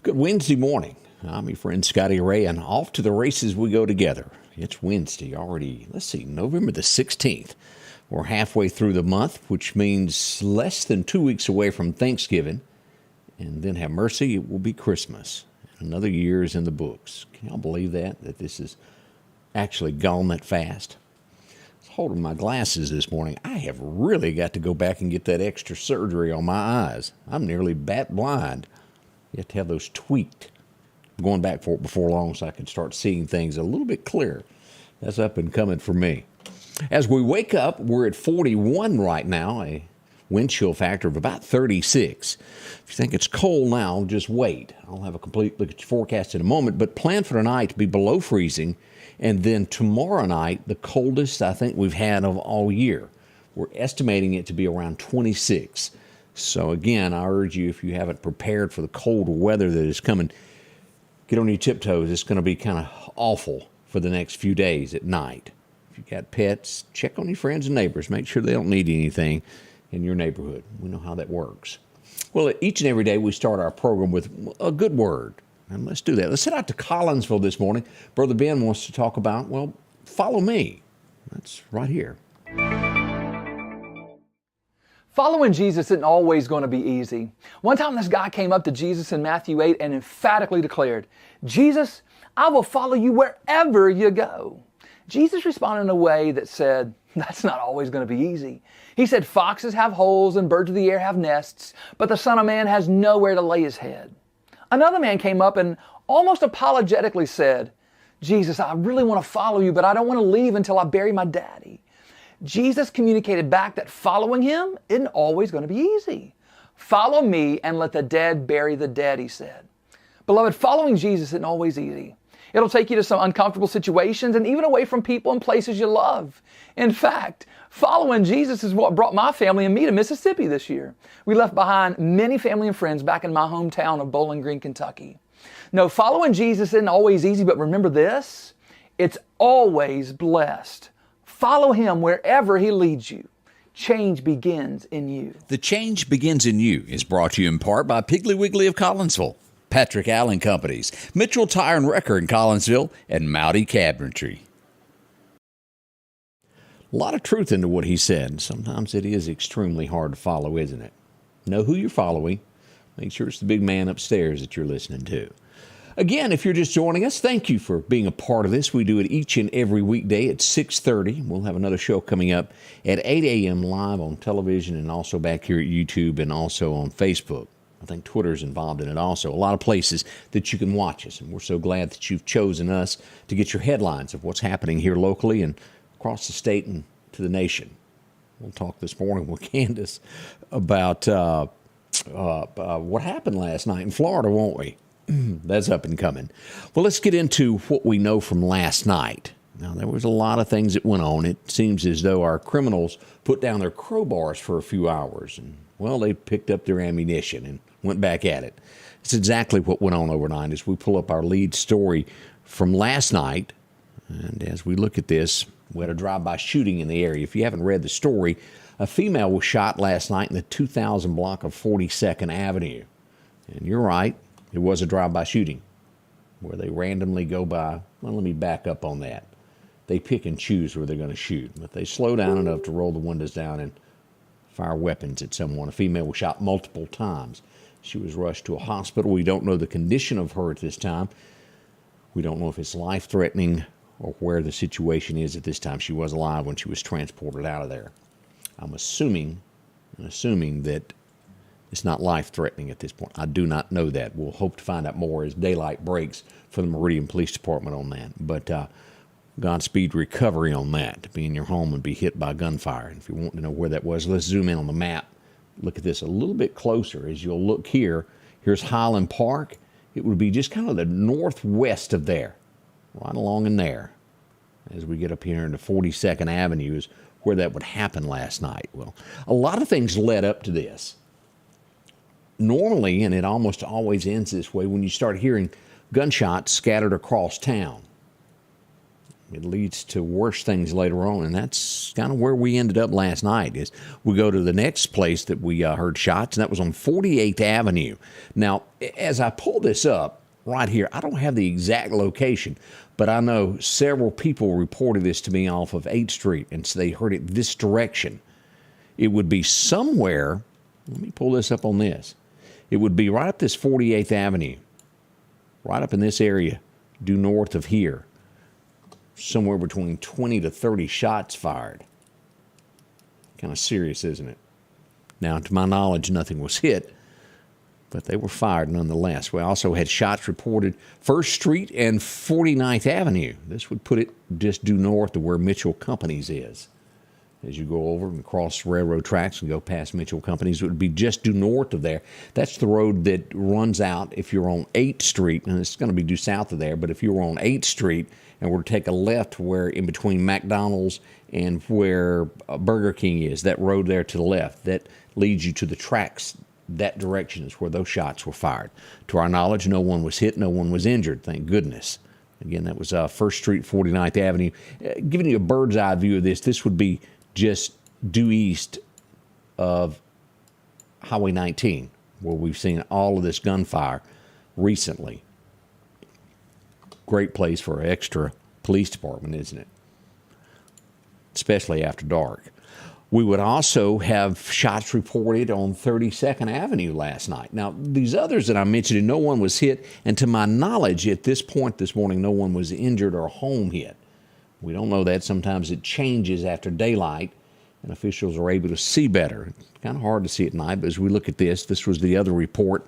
Good Wednesday morning. I'm your friend Scotty Ray, and off to the races we go together. It's Wednesday already. November the 16th. We're halfway through the month, which means less than 2 weeks away from Thanksgiving. And then have mercy, it will be Christmas. Another year is in the books. Can y'all believe that this is actually gone that fast? I was holding my glasses this morning. I have really got to go back and get that extra surgery on my eyes. I'm nearly bat blind. You have to have those tweaked. I'm going back for it before long so I can start seeing things a little bit clearer. That's up and coming for me. As we wake up, we're at 41 right now, a wind chill factor of about 36. If you think it's cold now, just wait. I'll have a complete look at your forecast in a moment, but plan for tonight to be below freezing, and then tomorrow night, the coldest I think we've had of all year. We're estimating it to be around 26. So again, I urge you, if you haven't prepared for the cold weather that is coming, get on your tiptoes. It's going to be kind of awful for the next few days at night. If you've got pets, check on your friends and neighbors. Make sure they don't need anything in your neighborhood. We know how that works. Well, each and every day we start our program with a good word. And let's do that. Let's head out to Collinsville this morning. Brother Ben wants to talk about, follow me. That's right here. Following Jesus isn't always going to be easy. One time this guy came up to Jesus in Matthew 8 and emphatically declared, "Jesus, I will follow you wherever you go." Jesus responded in a way that said, that's not always going to be easy. He said, "Foxes have holes and birds of the air have nests, but the Son of Man has nowhere to lay his head." Another man came up and almost apologetically said, "Jesus, I really want to follow you, but I don't want to leave until I bury my daddy." Jesus communicated back that following him isn't always going to be easy. "Follow me and let the dead bury the dead," he said. Beloved, following Jesus isn't always easy. It'll take you to some uncomfortable situations and even away from people and places you love. In fact, following Jesus is what brought my family and me to Mississippi this year. We left behind many family and friends back in my hometown of Bowling Green, Kentucky. No, following Jesus isn't always easy, but remember this, it's always blessed. Follow him wherever he leads you. Change begins in you. The Change Begins in You is brought to you in part by Piggly Wiggly of Collinsville, Patrick Allen Companies, Mitchell Tire and Wrecker in Collinsville, and Mowdy Cabinetry. A lot of truth into what he said. Sometimes it is extremely hard to follow, isn't it? Know who you're following. Make sure it's the big man upstairs that you're listening to. Again, if you're just joining us, thank you for being a part of this. We do it each and every weekday at 6:30. We'll have another show coming up at 8 a.m. live on television and also back here at YouTube and also on Facebook. I think Twitter's involved in it also. A lot of places that you can watch us, and we're so glad that you've chosen us to get your headlines of what's happening here locally and across the state and to the nation. We'll talk this morning with Candace about what happened last night in Florida, won't we? That's up and coming. Well, let's get into what we know from last night. Now, there was a lot of things that went on. It seems as though our criminals put down their crowbars for a few hours, and, they picked up their ammunition and went back at it. It's exactly what went on overnight as we pull up our lead story from last night. And as we look at this, we had a drive-by shooting in the area. If you haven't read the story, a female was shot last night in the 2000 block of 42nd Avenue. And you're right. It was a drive-by shooting where they randomly go by. Well, let me back up on that. They pick and choose where they're going to shoot, but they slow down enough to roll the windows down and fire weapons at someone. A female was shot multiple times. She was rushed to a hospital. We don't know the condition of her at this time. We don't know if it's life-threatening or where the situation is at this time. She was alive when she was transported out of there. I'm assuming that it's not life-threatening at this point. I do not know that. We'll hope to find out more as daylight breaks for the Meridian Police Department on that. But Godspeed recovery on that, to be in your home and be hit by gunfire. And if you want to know where that was, let's zoom in on the map. Look at this a little bit closer. As you'll look here, here's Highland Park. It would be just kind of the northwest of there, right along in there. As we get up here into 42nd Avenue is where that would happen last night. Well, a lot of things led up to this. Normally, and it almost always ends this way, when you start hearing gunshots scattered across town. It leads to worse things later on, and that's kind of where we ended up last night. Is we go to the next place that we heard shots, and that was on 48th Avenue. Now, as I pull this up right here, I don't have the exact location, but I know several people reported this to me off of 8th Street, and so they heard it this direction. It would be somewhere, let me pull this up on this. It would be right up this 48th Avenue, right up in this area, due north of here. Somewhere between 20 to 30 shots fired. Kind of serious, isn't it? Now, to my knowledge, nothing was hit, but they were fired nonetheless. We also had shots reported 1st Street and 49th Avenue. This would put it just due north of where Mitchell Companies is. As you go over and cross railroad tracks and go past Mitchell Companies, it would be just due north of there. That's the road that runs out if you're on 8th Street, and it's going to be due south of there, but if you were on 8th Street and were to take a left where in between McDonald's and where Burger King is, that road there to the left, that leads you to the tracks. That direction is where those shots were fired. To our knowledge, no one was hit, no one was injured, thank goodness. Again, that was 1st Street, 49th Avenue. Giving you a bird's eye view of this would be just due east of Highway 19, where we've seen all of this gunfire recently. Great place for an extra police department, isn't it? Especially after dark. We would also have shots reported on 32nd Avenue last night. Now, these others that I mentioned, no one was hit, and to my knowledge, at this point this morning, no one was injured or home hit. We don't know that. Sometimes it changes after daylight, and officials are able to see better. It's kind of hard to see at night, but as we look at this was the other report.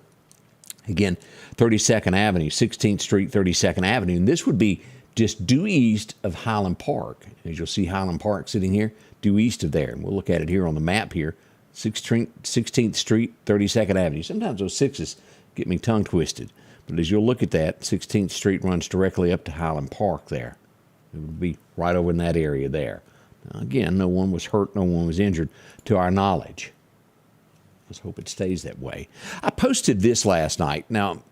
Again, 32nd Avenue, 16th Street, 32nd Avenue, and this would be just due east of Highland Park. As you'll see Highland Park sitting here, due east of there, and we'll look at it here on the map here, 16th Street, 32nd Avenue. Sometimes those sixes get me tongue twisted, but as you'll look at that, 16th Street runs directly up to Highland Park there. It would be right over in that area there. Now, again, no one was hurt, no one was injured to our knowledge. Let's hope it stays that way. I posted this last night. Now,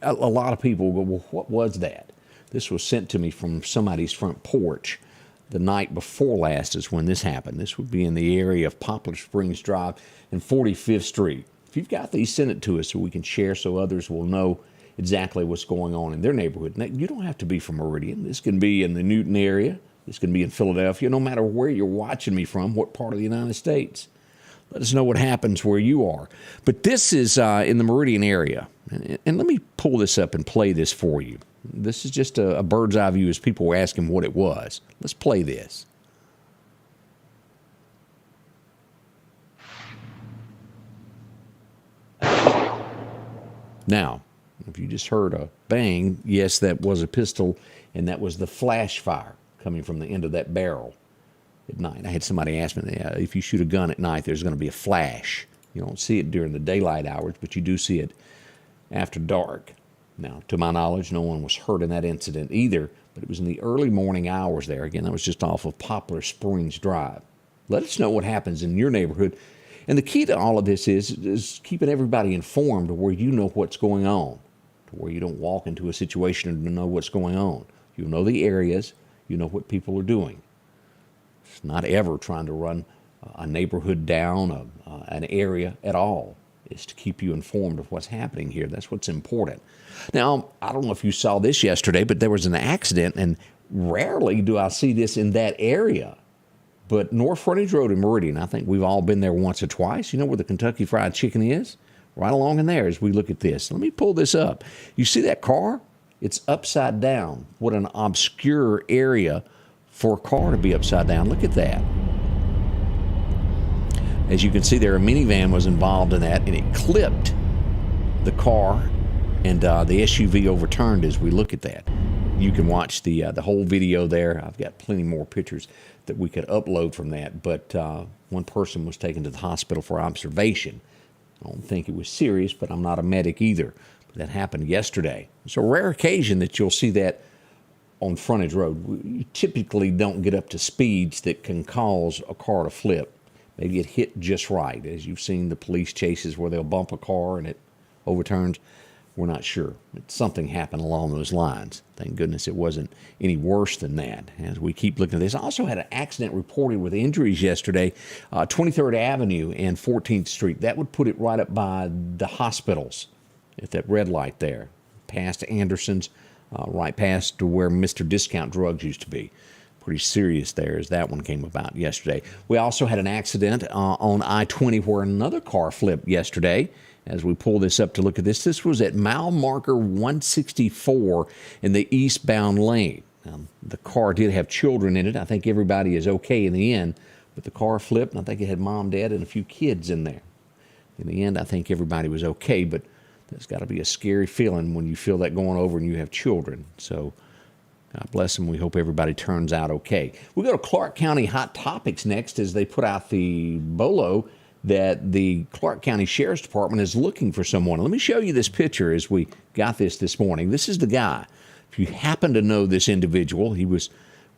a lot of people go, well, what was that? This was sent to me from somebody's front porch the night before last is when this happened. This would be in the area of Poplar Springs Drive and 45th Street. If you've got these, send it to us so we can share so others will know exactly what's going on in their neighborhood. Now, you don't have to be from Meridian. This can be in the Newton area. This can be in Philadelphia. No matter where you're watching me from, what part of the United States. Let us know what happens where you are. But this is in the Meridian area. And let me pull this up and play this for you. This is just a bird's eye view as people were asking what it was. Let's play this. Now, if you just heard a bang, yes, that was a pistol, and that was the flash fire coming from the end of that barrel at night. I had somebody ask me, if you shoot a gun at night, there's going to be a flash. You don't see it during the daylight hours, but you do see it after dark. Now, to my knowledge, no one was hurt in that incident either, but it was in the early morning hours there. Again, that was just off of Poplar Springs Drive. Let us know what happens in your neighborhood. And the key to all of this is keeping everybody informed to where you know what's going on, to where you don't walk into a situation and know what's going on. You know the areas. You know what people are doing. It's not ever trying to run a neighborhood down, an area at all. It's to keep you informed of what's happening here. That's what's important. Now, I don't know if you saw this yesterday, but there was an accident, and rarely do I see this in that area. But North Frontage Road in Meridian, I think we've all been there once or twice. You know where the Kentucky Fried Chicken is? Right along in there as we look at this. Let me pull this up. You see that car? It's upside down. What an obscure area for a car to be upside down. Look at that. As you can see there, a minivan was involved in that, and it clipped the car, and the SUV overturned as we look at that. You can watch the whole video there. I've got plenty more pictures that we could upload from that, but one person was taken to the hospital for observation. I don't think it was serious, but I'm not a medic either. But that happened yesterday. It's a rare occasion that you'll see that on Frontage Road. You typically don't get up to speeds that can cause a car to flip. Maybe it hit just right, as you've seen the police chases where they'll bump a car and it overturns. We're not sure. But something happened along those lines. Thank goodness it wasn't any worse than that. As we keep looking at this, I also had an accident reported with injuries yesterday, 23rd Avenue and 14th Street. That would put it right up by the hospitals at that red light there, past Anderson's, right past to where Mr. Discount Drugs used to be. Pretty serious there as that one came about yesterday. We also had an accident on I-20 where another car flipped yesterday. As we pull this up to look at this was at mile marker 164 in the eastbound lane. The car did have children in it. I think everybody is okay in the end, but the car flipped, and I think it had mom, dad, and a few kids in there. In the end, I think everybody was okay, but there's got to be a scary feeling when you feel that going over and you have children. So God bless them. We hope everybody turns out okay. We go to Clark County Hot Topics next as they put out the bolo that the Clark County Sheriff's Department is looking for someone. Let me show you this picture as we got this morning. This is the guy. If you happen to know this individual, he was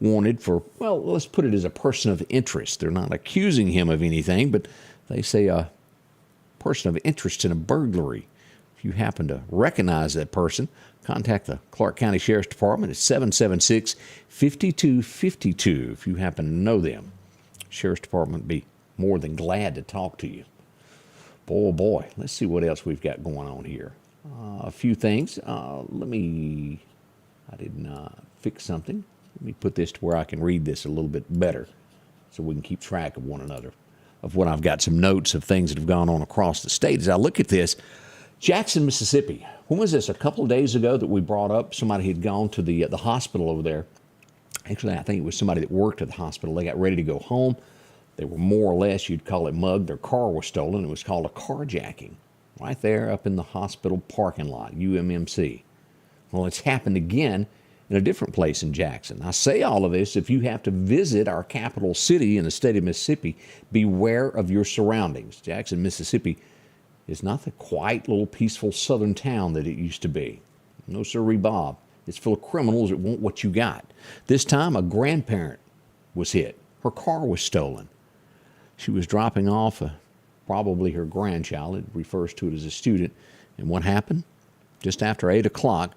wanted for, well, let's put it as a person of interest. They're not accusing him of anything, but they say a person of interest in a burglary. If you happen to recognize that person, contact the Clark County Sheriff's Department at 776-5252 if you happen to know them. Sheriff's Department would be more than glad to talk to you. Boy, oh boy, let's see what else we've got going on here. A few things. I didn't fix something. Let me put this to where I can read this a little bit better so we can keep track of one another, of what I've got some notes of things that have gone on across the state. As I look at this, Jackson, Mississippi. When was this? A couple of days ago that we brought up somebody had gone to the hospital over there. Actually, I think it was somebody that worked at the hospital. They got ready to go home. They were more or less, you'd call it mugged. Their car was stolen. It was called a carjacking right there up in the hospital parking lot, UMMC. Well, it's happened again in a different place in Jackson. I say all of this, if you have to visit our capital city in the state of Mississippi, beware of your surroundings. Jackson, Mississippi is not the quiet little peaceful southern town that it used to be. No sirree, Bob. It's full of criminals that want what you got. This time, a grandparent was hit. Her car was stolen. She was dropping off probably her grandchild. It refers to it as a student. And what happened? Just after 8 o'clock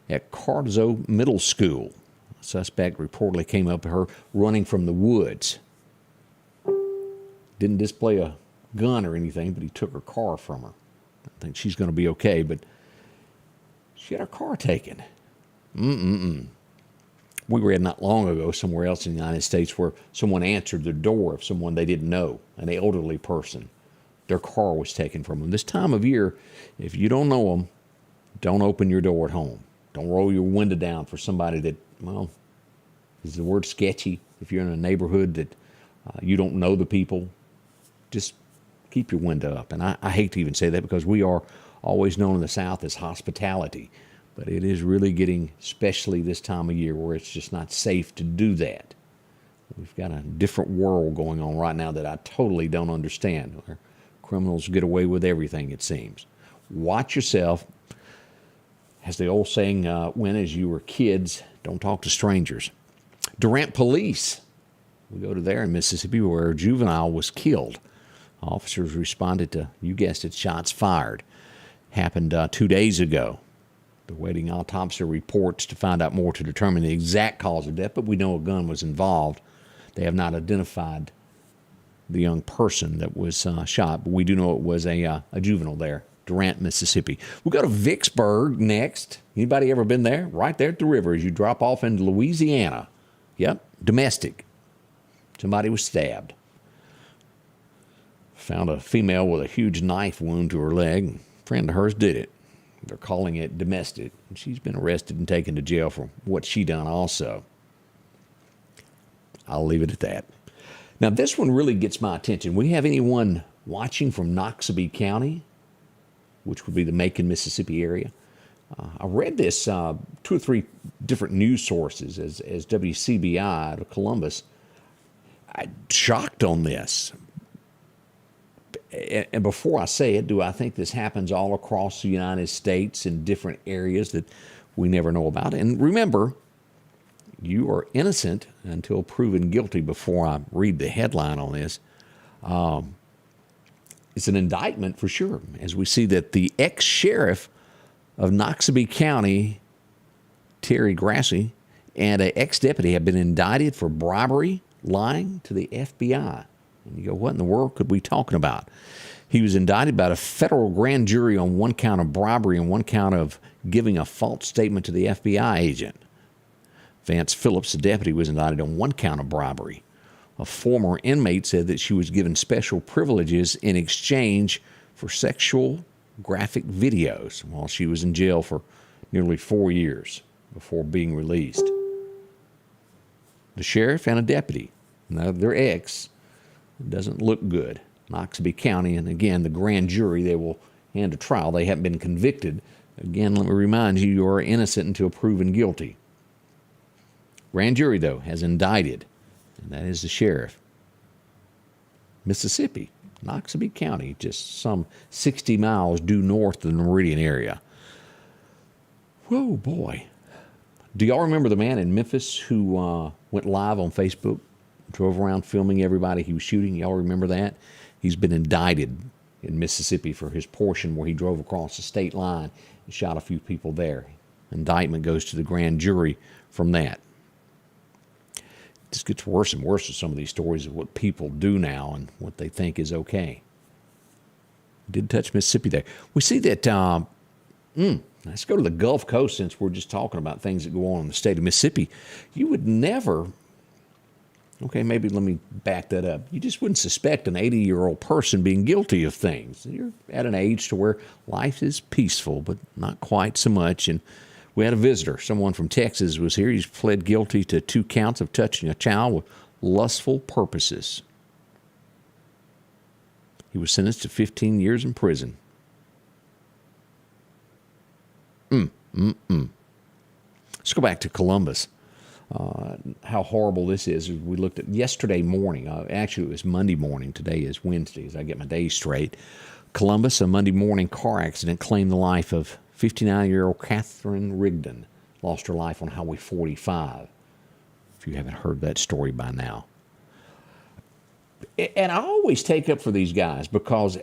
at Cardozo Middle School, a suspect reportedly came up to her running from the woods. Didn't display a gun or anything, but he took her car from her. I think she's going to be okay, but she had her car taken. We read not long ago somewhere else in the United States where someone answered the door of someone they didn't know, an elderly person. Their car was taken from them. This time of year, if you don't know them, don't open your door at home. Don't roll your window down for somebody that, well, is the word sketchy? If you're in a neighborhood that you don't know the people, just keep your window up. And I hate to even say that because we are always known in the South as hospitality. But it is really getting, especially this time of year, where it's just not safe to do that. We've got a different world going on right now that I totally don't understand, where criminals get away with everything, it seems. Watch yourself. As the old saying went as you were kids, don't talk to strangers. Durant Police. We go to there in Mississippi where a juvenile was killed. Officers responded to, you guessed it, shots fired. Happened 2 days ago. They're waiting autopsy reports to find out more to determine the exact cause of death, but we know a gun was involved. They have not identified the young person that was shot, but we do know it was a juvenile there, Durant, Mississippi. We'll go to Vicksburg next. Anybody ever been there? Right there at the river as you drop off into Louisiana. Yep, domestic. Somebody was stabbed. Found a female with a huge knife wound to her leg. A friend of hers did it. They're calling it domestic. And she's been arrested and taken to jail for what she done also. I'll leave it at that. Now, this one really gets my attention. We have anyone watching from Noxubee County, which would be the Macon, Mississippi area. I read this 2 or 3 different news sources as WCBI out of Columbus. I'm shocked on this. And before I say it, do I think this happens all across the United States in different areas that we never know about? And remember, you are innocent until proven guilty before I read the headline on this. It's an indictment for sure, as we see that the ex-sheriff of Noxubee County, Terry Grassi, and an ex-deputy have been indicted for bribery, lying to the FBI. And you go, what in the world could we be talking about? He was indicted by a federal grand jury on one count of bribery and one count of giving a false statement to the FBI agent. Vance Phillips, the deputy, was indicted on one count of bribery. A former inmate said that she was given special privileges in exchange for sexual graphic videos while she was in jail for nearly 4 years before being released. The sheriff and a deputy, now their ex, doesn't look good. Noxubee County, and again, the grand jury, they will hand a trial. They haven't been convicted. Again, let me remind you, you are innocent until proven guilty. Grand jury, though, has indicted, and that is the sheriff. Mississippi, Noxubee County, just some 60 miles due north of the Meridian area. Whoa, boy. Do y'all remember the man in Memphis who went live on Facebook, drove around filming everybody he was shooting? Y'all remember that? He's been indicted in Mississippi for his portion where he drove across the state line and shot a few people there. Indictment goes to the grand jury from that. It just gets worse and worse with some of these stories of what people do now and what they think is okay. Did touch Mississippi there. We see that, let's go to the Gulf Coast since we're just talking about things that go on in the state of Mississippi. You would never, okay, maybe let me back that up. You just wouldn't suspect an 80-year-old person being guilty of things. You're at an age to where life is peaceful, but not quite so much. And we had a visitor, someone from Texas was here. He's pled guilty to 2 counts of touching a child with lustful purposes. He was sentenced to 15 years in prison. Let's go back to Columbus. How horrible this is. We looked at yesterday morning. Actually, it was Monday morning. Today is Wednesday, as I get my days straight. Columbus, a Monday morning car accident claimed the life of 59-year-old Catherine Rigdon. Lost her life on Highway 45. If you haven't heard that story by now. And I always take up for these guys because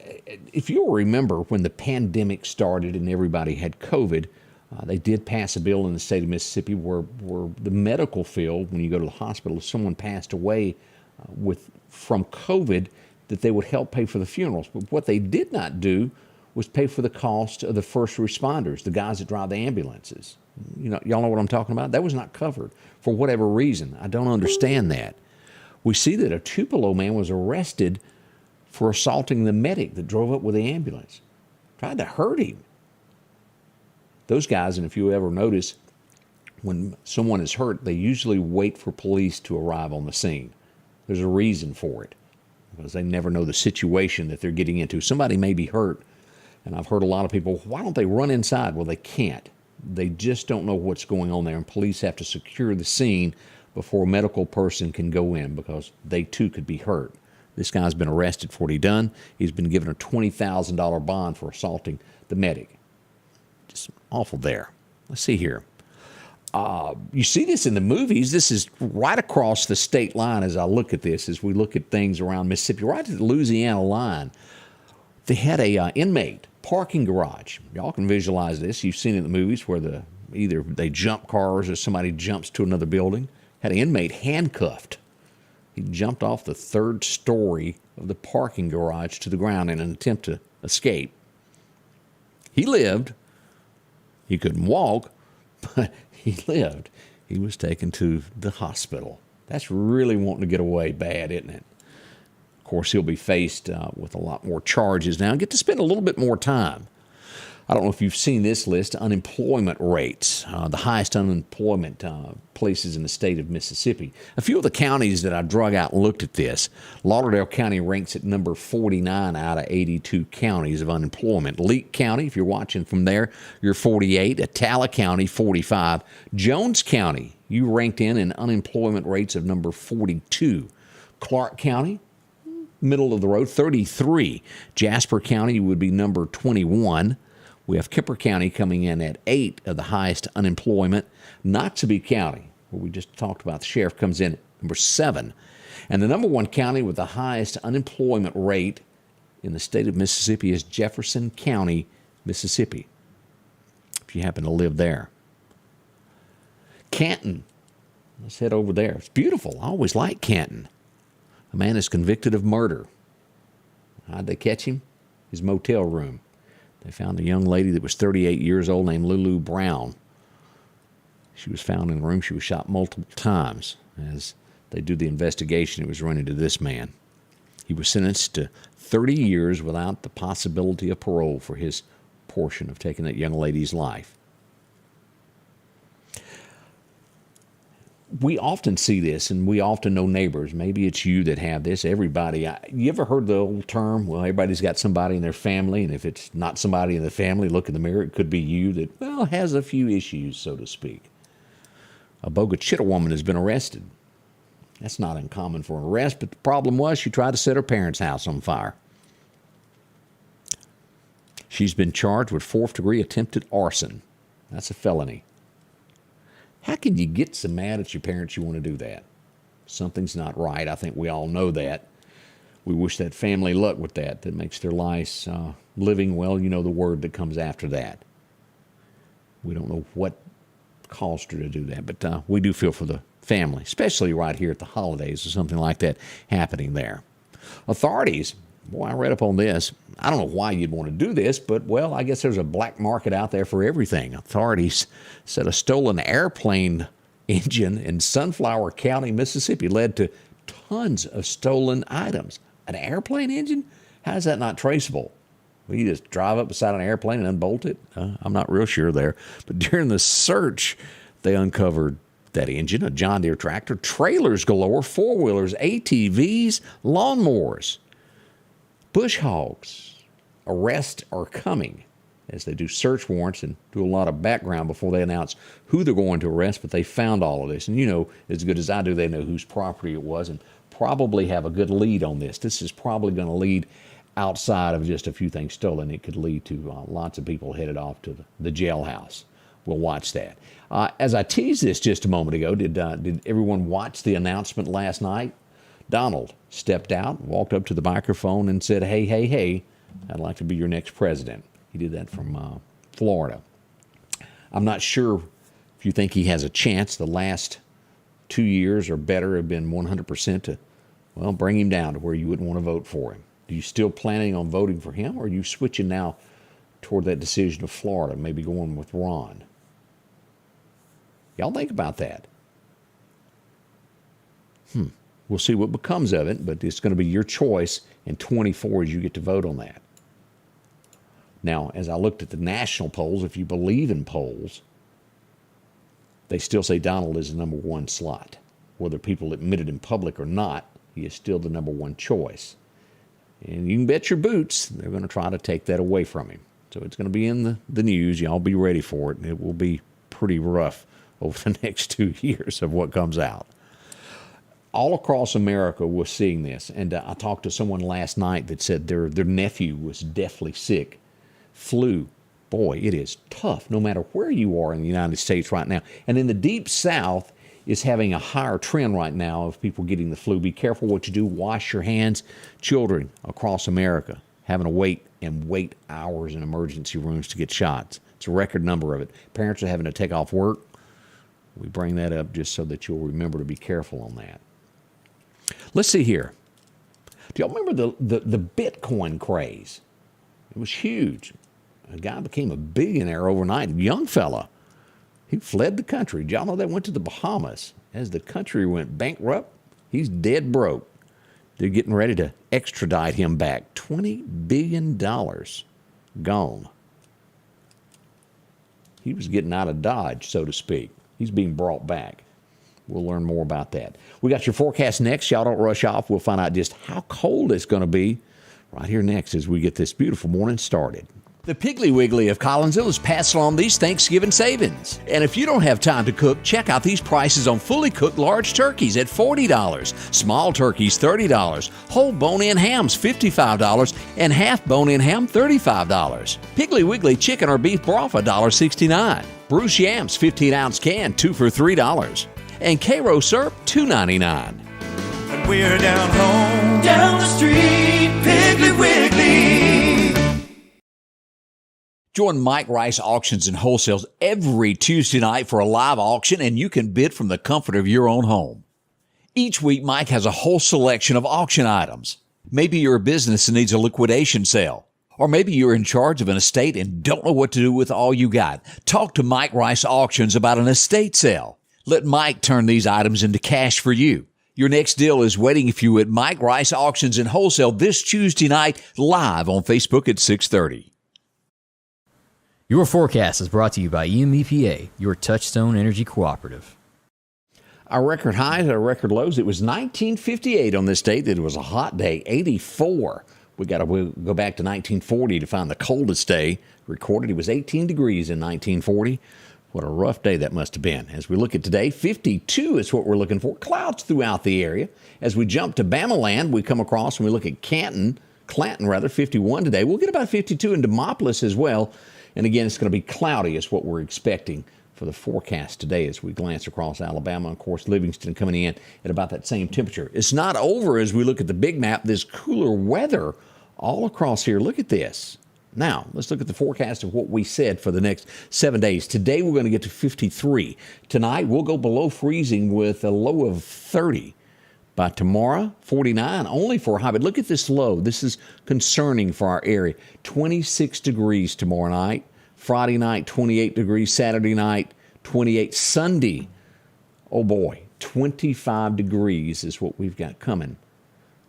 if you'll remember when the pandemic started and everybody had COVID, they did pass a bill in the state of Mississippi where the medical field, when you go to the hospital, if someone passed away from COVID, that they would help pay for the funerals. But what they did not do was pay for the cost of the first responders, the guys that drive the ambulances. Y'all know what I'm talking about? That was not covered for whatever reason. I don't understand that. We see that a Tupelo man was arrested for assaulting the medic that drove up with the ambulance. Tried to hurt him. Those guys, and if you ever notice, when someone is hurt, they usually wait for police to arrive on the scene. There's a reason for it, because they never know the situation that they're getting into. Somebody may be hurt, and I've heard a lot of people, why don't they run inside? Well, they can't. They just don't know what's going on there, and police have to secure the scene before a medical person can go in because they too could be hurt. This guy's been arrested for what he done. He's been given a $20,000 bond for assaulting the medic. Just awful there. Let's see here. You see this in the movies. This is right across the state line as I look at this, as we look at things around Mississippi, right to the Louisiana line. They had a inmate parking garage. Y'all can visualize this. You've seen it in the movies where either they jump cars or somebody jumps to another building. Had an inmate handcuffed. He jumped off the 3rd story of the parking garage to the ground in an attempt to escape. He lived. He couldn't walk, but he lived. He was taken to the hospital. That's really wanting to get away bad, isn't it? Of course, he'll be faced with a lot more charges now and get to spend a little bit more time. I don't know if you've seen this list, unemployment rates, the highest unemployment places in the state of Mississippi. A few of the counties that I drug out and looked at this, Lauderdale County ranks at number 49 out of 82 counties of unemployment. Leake County, if you're watching from there, you're 48. Attala County, 45. Jones County, you ranked in unemployment rates of number 42. Clark County, middle of the road, 33. Jasper County would be number 21. We have Kemper County coming in at 8 of the highest unemployment. Noxubee County, where we just talked about, the sheriff comes in at number 7. And the number 1 county with the highest unemployment rate in the state of Mississippi is Jefferson County, Mississippi. If if you happen to live there. Canton. Let's head over there. It's beautiful. I always like Canton. A man is convicted of murder. How'd they catch him? His motel room. They found a young lady that was 38 years old named Lulu Brown. She was found in the room. She was shot multiple times. As they do the investigation, it was run into this man. He was sentenced to 30 years without the possibility of parole for his portion of taking that young lady's life. We often see this, and we often know neighbors. Maybe it's you that have this. Everybody. You ever heard the old term, well, everybody's got somebody in their family, and if it's not somebody in the family, look in the mirror. It could be you that, well, has a few issues, so to speak. A Bogachita woman has been arrested. That's not uncommon for an arrest, but the problem was she tried to set her parents' house on fire. She's been charged with fourth-degree attempted arson. That's a felony. How can you get so mad at your parents you want to do that? Something's not right. I think we all know that. We wish that family luck with that. That makes their lives living, well, you know the word that comes after that. We don't know what caused her to do that, but we do feel for the family, especially right here at the holidays or something like that happening there. Authorities, boy, I read up on this. I don't know why you'd want to do this, but, well, I guess there's a black market out there for everything. Authorities said a stolen airplane engine in Sunflower County, Mississippi, led to tons of stolen items. An airplane engine? How is that not traceable? Well, you just drive up beside an airplane and unbolt it? I'm not real sure there. But during the search, they uncovered that engine, a John Deere tractor, trailers galore, four-wheelers, ATVs, lawnmowers. Bush hogs. Arrests are coming as they do search warrants and do a lot of background before they announce who they're going to arrest, but they found all of this. And you know, as good as I do, they know whose property it was and probably have a good lead on this. This is probably going to lead outside of just a few things stolen. It could lead to lots of people headed off to the jailhouse. We'll watch that. As I teased this just a moment ago, did everyone watch the announcement last night? Donald stepped out, walked up to the microphone and said, hey, I'd like to be your next president. He did that from Florida. I'm not sure if you think he has a chance. The last 2 years or better have been 100% to, well, bring him down to where you wouldn't want to vote for him. Are you still planning on voting for him, or are you switching now toward that decision of Florida, maybe going with Ron? Y'all think about that. We'll see what becomes of it, but it's going to be your choice in 24 as you get to vote on that. Now, as I looked at the national polls, if you believe in polls, they still say Donald is the number one slot. Whether people admit it in public or not, he is still the number one choice. And you can bet your boots they're going to try to take that away from him. So it's going to be in the news. Y'all be ready for it. It will be pretty rough over the next 2 years of what comes out. All across America, we're seeing this. And I talked to someone last night that said their nephew was deathly sick. Flu. Boy, it is tough no matter where you are in the United States right now. And in the Deep South is having a higher trend right now of people getting the flu. Be careful what you do. Wash your hands. Children across America having to wait hours in emergency rooms to get shots. It's a record number of it. Parents are having to take off work. We bring that up just so that you'll remember to be careful on that. Let's see here. Do y'all remember the Bitcoin craze? It was huge. A guy became a billionaire overnight, a young fella. He fled the country. Did y'all know that? Went to the Bahamas. As the country went bankrupt, he's dead broke. They're getting ready to extradite him back. $20 billion gone. He was getting out of Dodge, so to speak. He's being brought back. We'll learn more about that. We got your forecast next. Y'all don't rush off. We'll find out just how cold it's going to be right here next as we get this beautiful morning started. The Piggly Wiggly of Collinsville is passing on these Thanksgiving savings. And if you don't have time to cook, check out these prices on fully cooked large turkeys at $40, small turkeys $30, whole bone-in hams $55, and half bone-in ham $35. Piggly Wiggly chicken or beef broth $1.69. Bruce yams 15-ounce can 2 for $3. And Cairo syrup $2.99. And we're down home, down the street, Piggly Wiggly. Join Mike Rice Auctions and Wholesales every Tuesday night for a live auction, and you can bid from the comfort of your own home. Each week, Mike has a whole selection of auction items. Maybe you're a business that needs a liquidation sale. Or maybe you're in charge of an estate and don't know what to do with all you got. Talk to Mike Rice Auctions about an estate sale. Let Mike turn these items into cash for you. Your next deal is waiting for you at Mike Rice Auctions and Wholesale this Tuesday night, live on Facebook at 6:30. Your forecast is brought to you by EMEPA, your Touchstone Energy Cooperative. Our record highs, our record lows, it was 1958 on this date. It was a hot day, 84. We got to go back to 1940 to find the coldest day recorded. It was 18 degrees in 1940. What a rough day that must have been. As we look at today, 52 is what we're looking for. Clouds throughout the area. As we jump to Bamaland, we come across and we look at Clanton, 51 today. We'll get about 52 in Demopolis as well. And again, it's going to be cloudy is what we're expecting for the forecast today as we glance across Alabama. Of course, Livingston coming in at about that same temperature. It's not over as we look at the big map, this cooler weather all across here. Look at this. Now, let's look at the forecast of what we said for the next 7 days. Today, we're going to get to 53. Tonight, we'll go below freezing with a low of 30. By tomorrow, 49, only for a high. But look at this low. This is concerning for our area. 26 degrees tomorrow night. Friday night, 28 degrees. Saturday night, 28. Sunday, oh boy, 25 degrees is what we've got coming.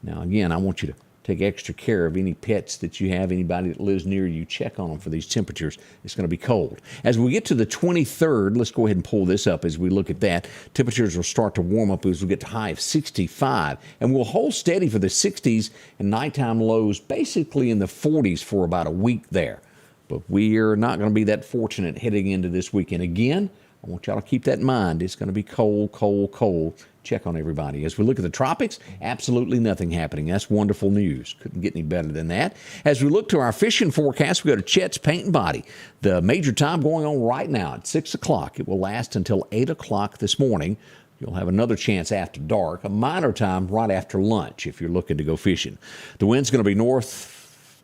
Now, again, I want you to take extra care of any pets that you have, anybody that lives near you. Check on them for these temperatures. It's going to be cold. As we get to the 23rd, let's go ahead and pull this up as we look at that. Temperatures will start to warm up as we get to high of 65. And we'll hold steady for the 60s and nighttime lows basically in the 40s for about a week there. But we are not going to be that fortunate heading into this weekend. Again, I want y'all to keep that in mind. It's going to be cold, cold, cold. Check on everybody. As we look at the tropics, absolutely nothing happening. That's wonderful news. Couldn't get any better than that. As we look to our fishing forecast, we go to Chet's Paint and Body. The major time going on right now at 6 o'clock. It will last until 8 o'clock this morning. You'll have another chance after dark, a minor time right after lunch if you're looking to go fishing. The wind's going to be north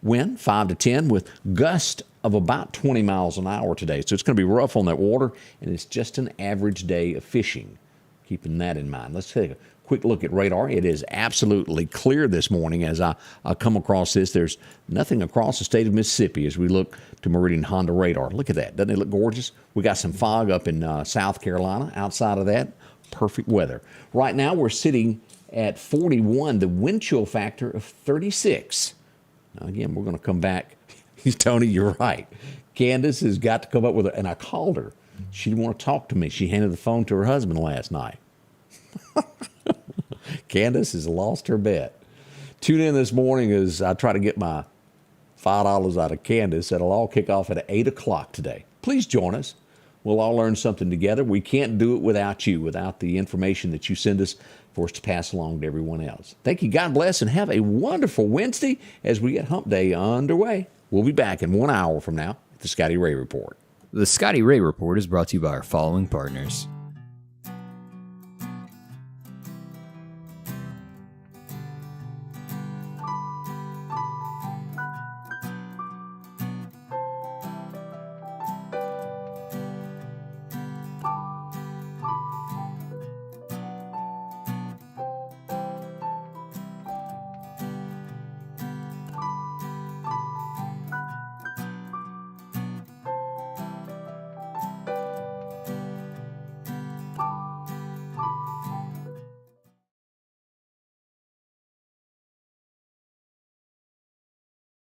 wind, 5 to 10, with gust of about 20 miles an hour today. So it's going to be rough on that water, and it's just an average day of fishing. Keeping that in mind. Let's take a quick look at radar. It is absolutely clear this morning as I come across this. There's nothing across the state of Mississippi as we look to Meridian Honda radar. Look at that. Doesn't it look gorgeous? We got some fog up in South Carolina. Outside of that, perfect weather. Right now, we're sitting at 41, the wind chill factor of 36. Now, again, we're going to come back. Tony, you're right. Candace has got to come up with it, and I called her. She didn't want to talk to me. She handed the phone to her husband last night. Candace has lost her bet. Tune in this morning as I try to get my $5 out of Candace. That'll all kick off at 8 o'clock today. Please join us. We'll all learn something together. We can't do it without you, without the information that you send us for us to pass along to everyone else. Thank you. God bless, and have a wonderful Wednesday as we get Hump Day underway. We'll be back in 1 hour from now at the Scotty Ray Report. The Scotty Ray Report is brought to you by our following partners: